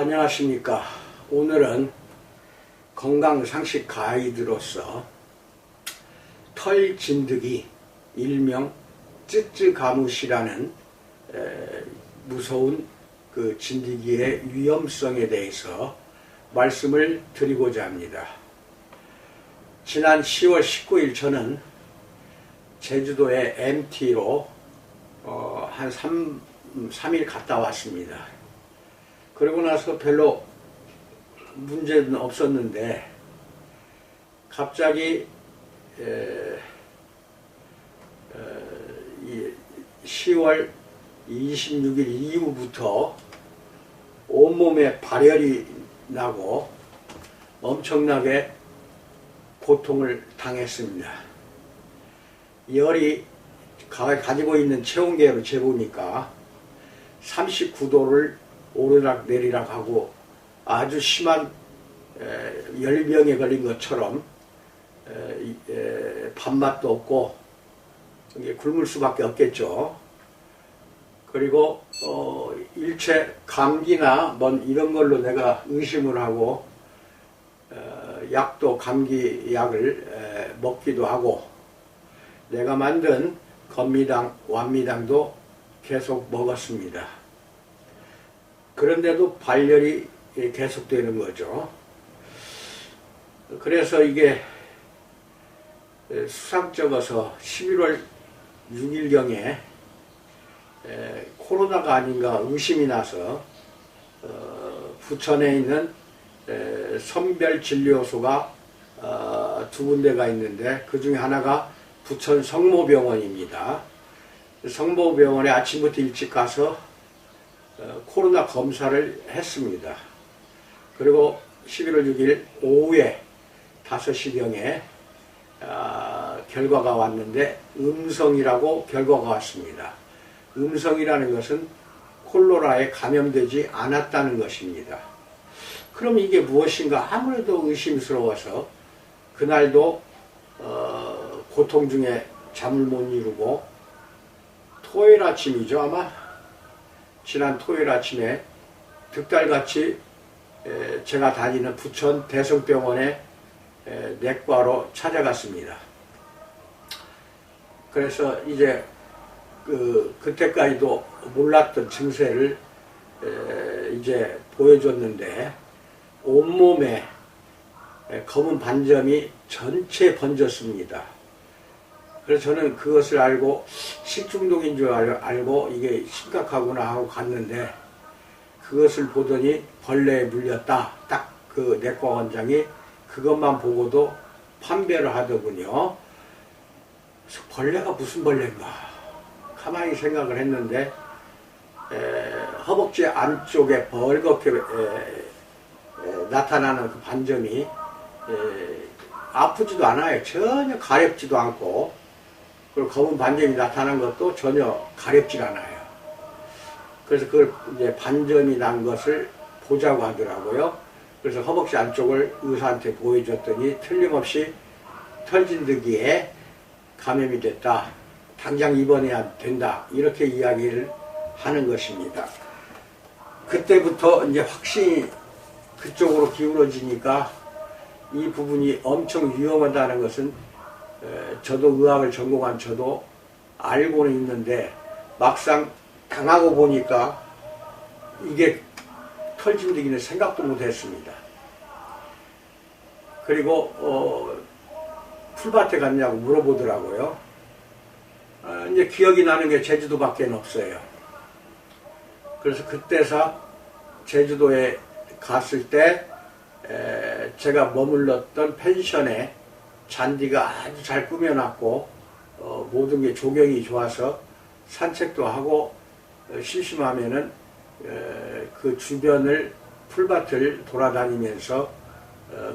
안녕하십니까. 오늘은 건강상식 가이드로서 털 진드기, 일명 쯔쯔가무시라는 무서운 그 진드기의 위험성에 대해서 말씀을 드리고자 합니다. 지난 10월 19일 저는 제주도의 MT로 한 3일 갔다 왔습니다. 그러고 나서 별로 문제는 없었는데 갑자기 10월 26일 이후부터 온몸에 발열이 나고 엄청나게 고통을 당했습니다. 열이 가지고 있는 체온계로 재보니까 39도를 오르락 내리락 하고 아주 심한 열병에 걸린 것처럼 밥맛도 없고 굶을 수밖에 없겠죠. 그리고 일체 감기나 뭐 이런 걸로 내가 의심을 하고 약도 감기 약을 먹기도 하고 내가 만든 건미당, 완미당도 계속 먹었습니다. 그런데도 발열이 계속되는 거죠. 그래서 이게 수상쩍어서 11월 6일경에 코로나가 아닌가 의심이 나서 부천에 있는 선별진료소가 두 군데가 있는데 그 중에 하나가 부천 성모병원입니다. 성모병원에 아침부터 일찍 가서 코로나 검사를 했습니다. 그리고 11월 6일 오후에 5시경에 결과가 왔는데 음성이라고 결과가 왔습니다. 음성이라는 것은 콜로라에 감염되지 않았다는 것입니다. 그럼 이게 무엇인가 아무래도 의심스러워서 그날도 고통 중에 잠을 못 이루고 토요일 아침이죠 아마 지난 토요일 아침에 득달같이 제가 다니는 부천 대성병원에 내과로 찾아갔습니다. 그래서 이제 그때까지도 몰랐던 증세를 이제 보여줬는데 온몸에 검은 반점이 전체 번졌습니다. 그래서 저는 그것을 알고 식중독인 줄 알고 이게 심각하구나 하고 갔는데 그것을 보더니 벌레에 물렸다. 딱 그 내과 원장이 그것만 보고도 판별을 하더군요. 벌레가 무슨 벌레인가 가만히 생각을 했는데 허벅지 안쪽에 벌겋게 나타나는 그 반점이 아프지도 않아요. 전혀 가렵지도 않고 그리고 검은 반점이 나타난 것도 전혀 가렵질 않아요. 그래서 그걸 이제 반점이 난 것을 보자고 하더라고요. 그래서 허벅지 안쪽을 의사한테 보여줬더니 틀림없이 털진드기에 감염이 됐다. 당장 입원해야 된다. 이렇게 이야기를 하는 것입니다. 그때부터 이제 확신이 그쪽으로 기울어지니까 이 부분이 엄청 위험하다는 것은 저도 의학을 전공한 저도 알고는 있는데 막상 당하고 보니까 이게 털진드기는 생각도 못했습니다. 그리고 풀밭에 갔냐고 물어보더라고요. 이제 기억이 나는 게 제주도밖에 없어요. 그래서 그때서 제주도에 갔을 때 제가 머물렀던 펜션에 잔디가 아주 잘 꾸며놨고 모든 게 조경이 좋아서 산책도 하고 심심하면은 그 주변을 풀밭을 돌아다니면서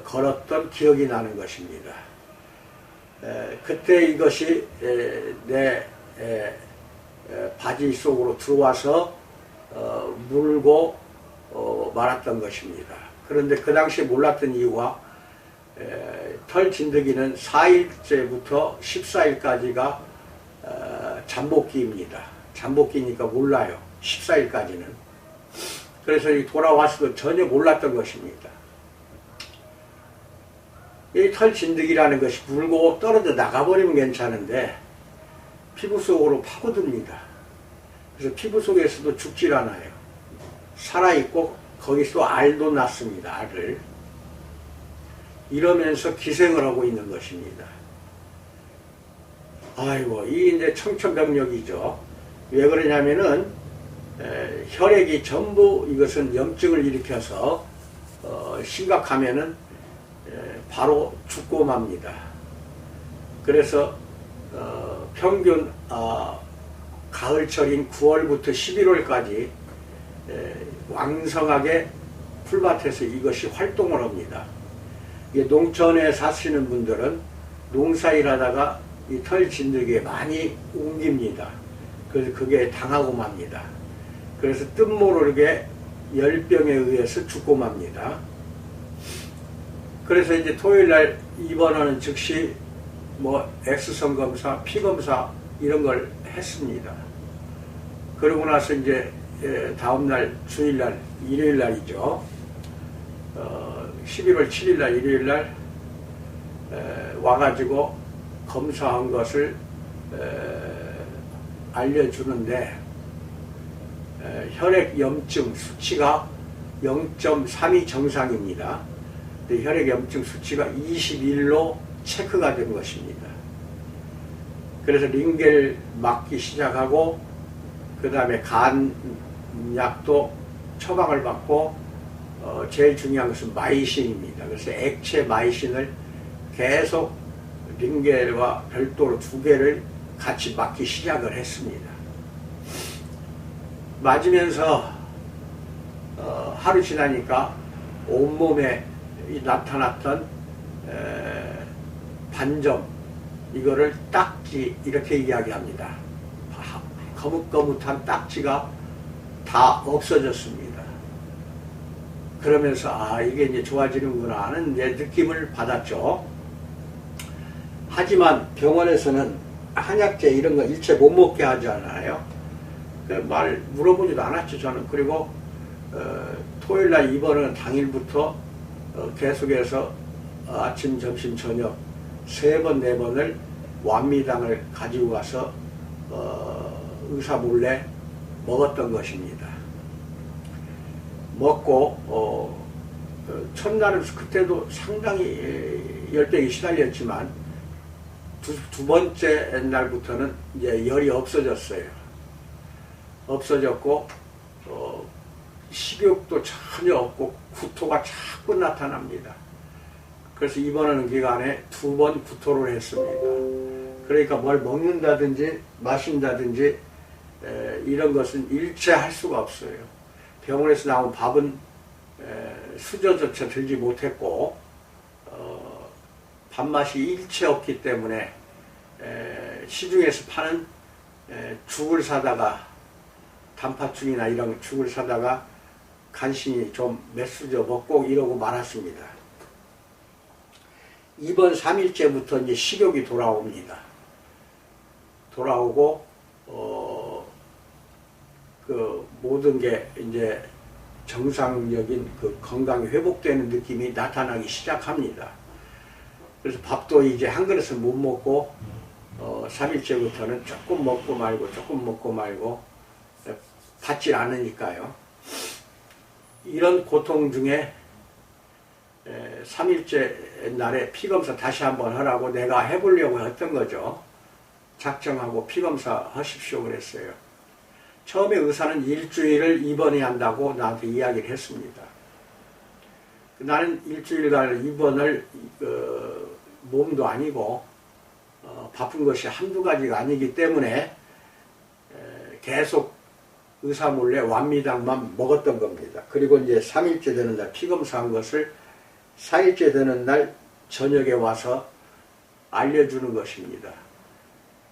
걸었던 기억이 나는 것입니다. 그때 이것이 내 바지 속으로 들어와서 물고 말았던 것입니다. 그런데 그 당시에 몰랐던 이유가 털 진드기는 4일째부터 14일까지가 잠복기입니다. 잠복기니까 몰라요. 14일까지는. 그래서 돌아와서도 전혀 몰랐던 것입니다. 이 털진드기라는 것이 물고 떨어져 나가버리면 괜찮은데 피부 속으로 파고듭니다. 그래서 피부 속에서도 죽질 않아요. 살아있고 거기서 알도 낳습니다. 알을. 이러면서 기생을 하고 있는 것입니다. 아이고, 이 이제 청천벽력이죠. 왜 그러냐면은 혈액이 전부 이것은 염증을 일으켜서 심각하면은 바로 죽고 맙니다. 그래서 평균 가을철인 9월부터 11월까지 왕성하게 풀밭에서 이것이 활동을 합니다. 농촌에 사시는 분들은 농사일 하다가 이 털진드기에 많이 옮깁니다. 그래서 그게 당하고 맙니다. 그래서 뜻모르게 열병에 의해서 죽고 맙니다. 그래서 이제 토요일날 입원하는 즉시 뭐 엑스선 검사, 피 검사 이런 걸 했습니다. 그러고 나서 이제 다음날 주일날 일요일날이죠. 11월 7일날 일요일날 와가지고 검사한 것을 알려주는데 혈액 염증 수치가 0.3이 정상입니다. 근데 혈액 염증 수치가 21로 체크가 된 것입니다. 그래서 링겔 맞기 시작하고 그 다음에 간약도 처방을 받고 제일 중요한 것은 마이신입니다. 그래서 액체 마이신을 계속 링겔과 별도로 2개를 같이 맞기 시작을 했습니다. 맞으면서 하루 지나니까 온몸에 나타났던 반점, 이거를 딱지 이렇게 이야기합니다. 거뭇거뭇한 딱지가 다 없어졌습니다. 그러면서 이게 이제 좋아지는구나 하는 느낌을 받았죠. 하지만 병원에서는 한약재 이런 거 일체 못 먹게 하잖아요. 말 물어보지도 않았죠, 저는. 그리고 토요일날 입원은 당일부터 계속해서 아침, 점심, 저녁 3번, 4번을 완미당을 가지고 가서 의사 몰래 먹었던 것입니다. 먹고 첫날은 그때도 상당히 열병이 시달렸지만 두 번째 날부터는 이제 열이 없어졌어요. 없어졌고 식욕도 전혀 없고 구토가 자꾸 나타납니다. 그래서 입원하는 기간에 2번 구토를 했습니다. 그러니까 뭘 먹는다든지 마신다든지 이런 것은 일체 할 수가 없어요. 병원에서 나온 밥은 수저조차 들지 못했고 밥맛이 일체 없기 때문에 시중에서 파는 죽을 사다가 단팥죽이나 이런 죽을 사다가 간신히 좀 몇 수저 먹고 이러고 말았습니다. 입원 3일째부터 이제 식욕이 돌아옵니다. 돌아오고 그 모든 게 이제 정상적인 그 건강이 회복되는 느낌이 나타나기 시작합니다. 그래서 밥도 이제 한 그릇을 못 먹고 3일째부터는 조금 먹고 말고 조금 먹고 말고 받질 않으니까요. 이런 고통 중에 3일째 날에 피검사 다시 한번 하라고 내가 해보려고 했던 거죠. 작정하고 피검사 하십시오 그랬어요. 처음에 의사는 일주일을 입원해야 한다고 나한테 이야기를 했습니다. 나는 일주일간 입원을 몸도 아니고 바쁜 것이 한두 가지가 아니기 때문에 계속 의사 몰래 완미당만 먹었던 겁니다. 그리고 이제 3일째 되는 날 피검사한 것을 4일째 되는 날 저녁에 와서 알려주는 것입니다.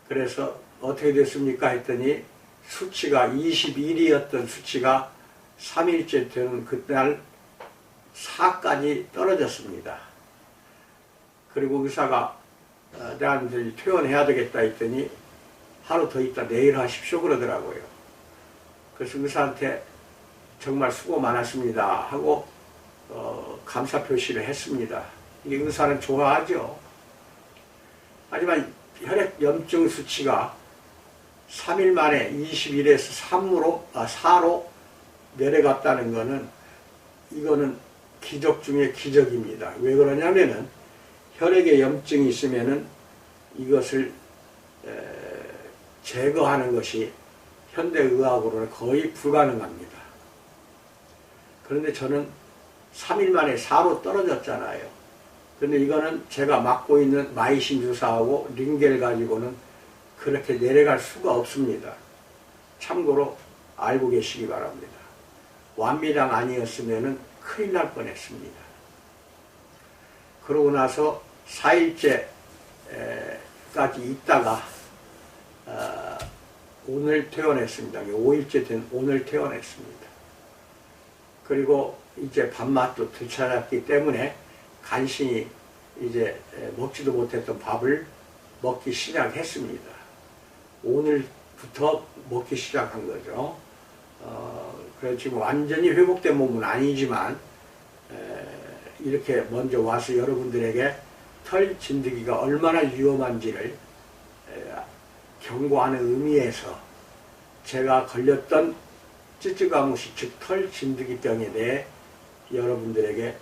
그래서 어떻게 됐습니까 했더니 수치가 21이었던 수치가 3일째 되는 그날 4까지 떨어졌습니다. 그리고 의사가 나한테 퇴원해야 되겠다 했더니 하루 더 있다 내일 하십시오 그러더라고요. 그래서 의사한테 정말 수고 많았습니다 하고 감사 표시를 했습니다. 이 의사는 좋아하죠. 하지만 혈액 염증 수치가 3일 만에 21에서 4로 내려갔다는 것은 이거는 기적 중에 기적입니다. 왜 그러냐면은 혈액에 염증이 있으면은 이것을 제거하는 것이 현대의학으로는 거의 불가능합니다. 그런데 저는 3일 만에 4로 떨어졌잖아요. 그런데 이거는 제가 맞고 있는 마이신 주사하고 링겔 가지고는 그렇게 내려갈 수가 없습니다. 참고로 알고 계시기 바랍니다. 완미당 아니었으면 큰일 날 뻔했습니다. 그러고 나서 4일째까지 있다가 오늘 퇴원했습니다. 5일째 된 오늘 퇴원했습니다. 그리고 이제 밥맛도 되찾았기 때문에 간신히 이제 먹지도 못했던 밥을 먹기 시작했습니다. 오늘부터 먹기 시작한 거죠. 그래서 지금 완전히 회복된 몸은 아니지만 이렇게 먼저 와서 여러분들에게 털 진드기가 얼마나 위험한지를 경고하는 의미에서 제가 걸렸던 찌찌가무시 즉 털 진드기병에 대해 여러분들에게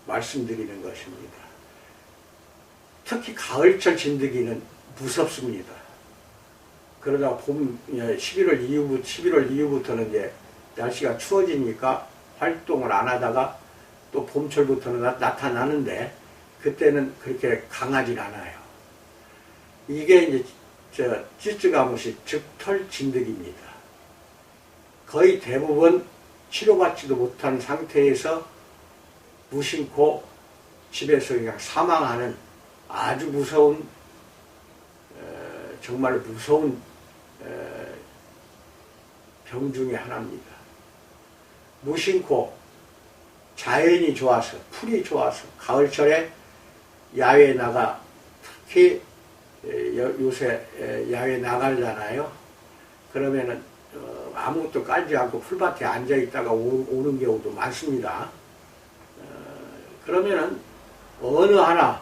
말씀드리는 것입니다. 특히 가을철 진드기는 무섭습니다. 그러다가 11월 이후부터는 이제 날씨가 추워지니까 활동을 안 하다가 또 봄철부터는 나타나는데 그때는 그렇게 강하진 않아요. 이게 이제 찌찌가무시 즉 털 진드기입니다. 거의 대부분 치료받지도 못한 상태에서 무심코 집에서 그냥 사망하는 아주 무서운 정말 무서운 병 중에 하나입니다. 무심코 자연이 좋아서 풀이 좋아서 가을철에 야외에 나가 특히 요새 야외에 나가잖아요. 그러면은 아무것도 깔지 않고 풀밭에 앉아 있다가 오는 경우도 많습니다. 그러면은 어느 하나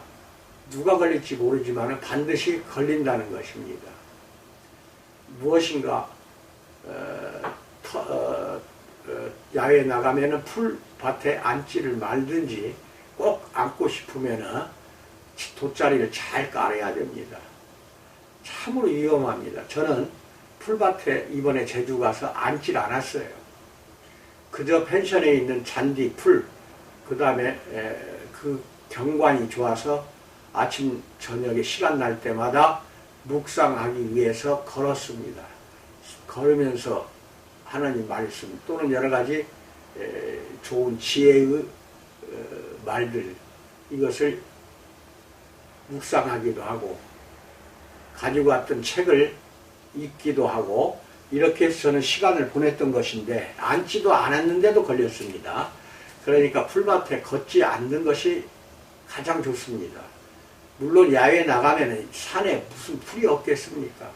누가 걸릴지 모르지만 반드시 걸린다는 것입니다. 무엇인가 야외에 나가면은 풀밭에 앉지를 말든지 꼭 앉고 싶으면은 돗자리를 잘 깔아야 됩니다. 참으로 위험합니다. 저는 풀밭에 이번에 제주 가서 앉질 않았어요. 그저 펜션에 있는 잔디, 풀, 그 다음에 그 경관이 좋아서 아침 저녁에 시간 날 때마다 묵상하기 위해서 걸었습니다. 걸으면서 하나님 말씀 또는 여러 가지 좋은 지혜의 말들 이것을 묵상하기도 하고 가지고 왔던 책을 읽기도 하고 이렇게 해서 저는 시간을 보냈던 것인데 앉지도 않았는데도 걸렸습니다. 그러니까 풀밭에 걷지 않는 것이 가장 좋습니다. 물론 야외에 나가면 산에 무슨 풀이 없겠습니까?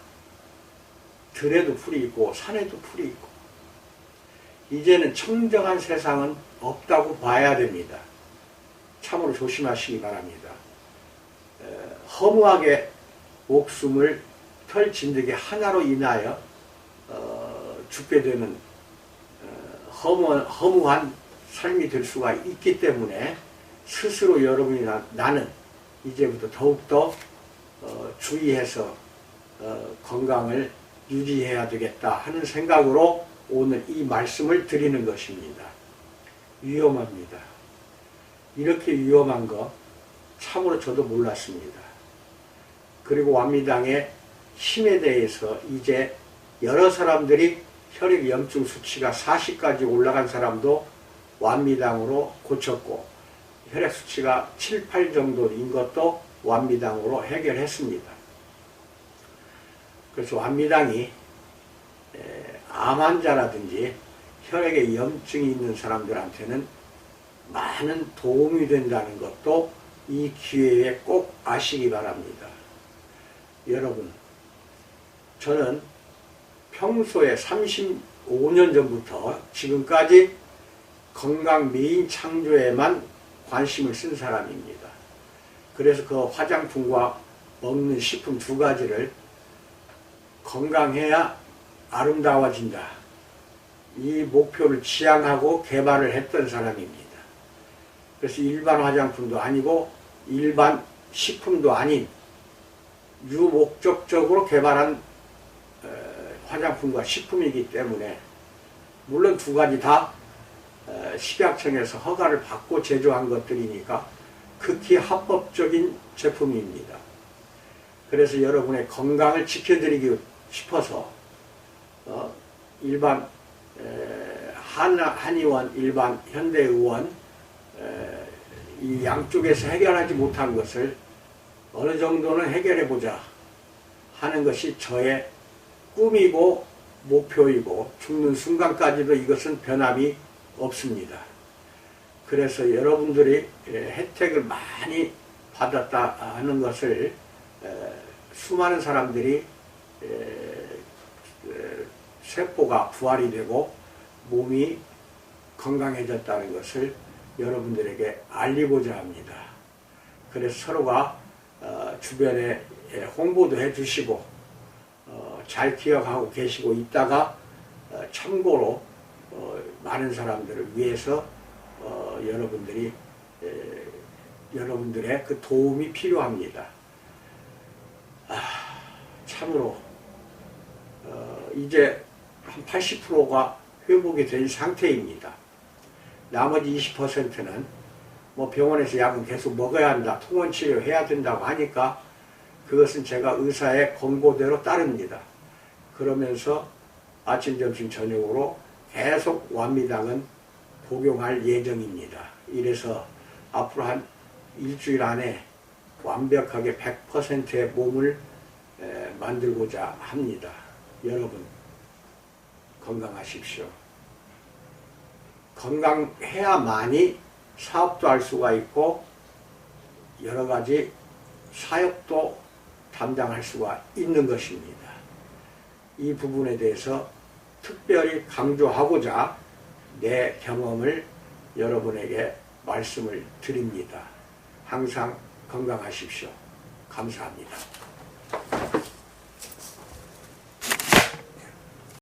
들에도 풀이 있고 산에도 풀이 있고 이제는 청정한 세상은 없다고 봐야 됩니다. 참으로 조심하시기 바랍니다. 허무하게 목숨을 털 진드기 하나로 인하여 죽게 되는 허무한 삶이 될 수가 있기 때문에 스스로 여러분이 나는 이제부터 더욱더 주의해서 건강을 유지해야 되겠다 하는 생각으로 오늘 이 말씀을 드리는 것입니다. 위험합니다. 이렇게 위험한 거 참으로 저도 몰랐습니다. 그리고 완미당의 힘에 대해서 이제 여러 사람들이 혈액 염증 수치가 40까지 올라간 사람도 완미당으로 고쳤고 혈액 수치가 7, 8 정도인 것도 완미당으로 해결했습니다. 그래서 완미당이 암 환자라든지 혈액에 염증이 있는 사람들한테는 많은 도움이 된다는 것도 이 기회에 꼭 아시기 바랍니다. 여러분, 저는 평소에 5년 전부터 지금까지 건강 메인 창조에만 관심을 쓴 사람입니다. 그래서 그 화장품과 먹는 식품 두 가지를 건강해야 아름다워진다, 이 목표를 지향하고 개발을 했던 사람입니다. 그래서 일반 화장품도 아니고 일반 식품도 아닌 유목적적으로 개발한 화장품과 식품이기 때문에, 물론 두 가지 다 식약청에서 허가를 받고 제조한 것들이니까 극히 합법적인 제품입니다. 그래서 여러분의 건강을 지켜드리고 싶어서 일반 한의원, 일반 현대의원 이 양쪽에서 해결하지 못한 것을 어느 정도는 해결해보자 하는 것이 저의 꿈이고 목표이고 죽는 순간까지도 이것은 변함이 없습니다. 그래서 여러분들이 혜택을 많이 받았다 하는 것을 수많은 사람들이 세포가 부활이 되고 몸이 건강해졌다는 것을 여러분들에게 알리고자 합니다. 그래서 서로가 주변에 홍보도 해주시고 잘 기억하고 계시고 있다가 참고로 많은 사람들을 위해서 여러분들의 그 도움이 필요합니다. 참으로 이제 한 80%가 회복이 된 상태입니다. 나머지 20%는 뭐 병원에서 약은 계속 먹어야 한다, 통원치료 해야 된다고 하니까 그것은 제가 의사의 권고대로 따릅니다. 그러면서 아침, 점심, 저녁으로 계속 완미당은 복용할 예정입니다. 이래서 앞으로 한 일주일 안에 완벽하게 100%의 몸을 만들고자 합니다. 여러분 건강하십시오. 건강해야만이 사업도 할 수가 있고 여러 가지 사역도 담당할 수가 있는 것입니다. 이 부분에 대해서 특별히 강조하고자 내 경험을 여러분에게 말씀을 드립니다. 항상 건강하십시오. 감사합니다.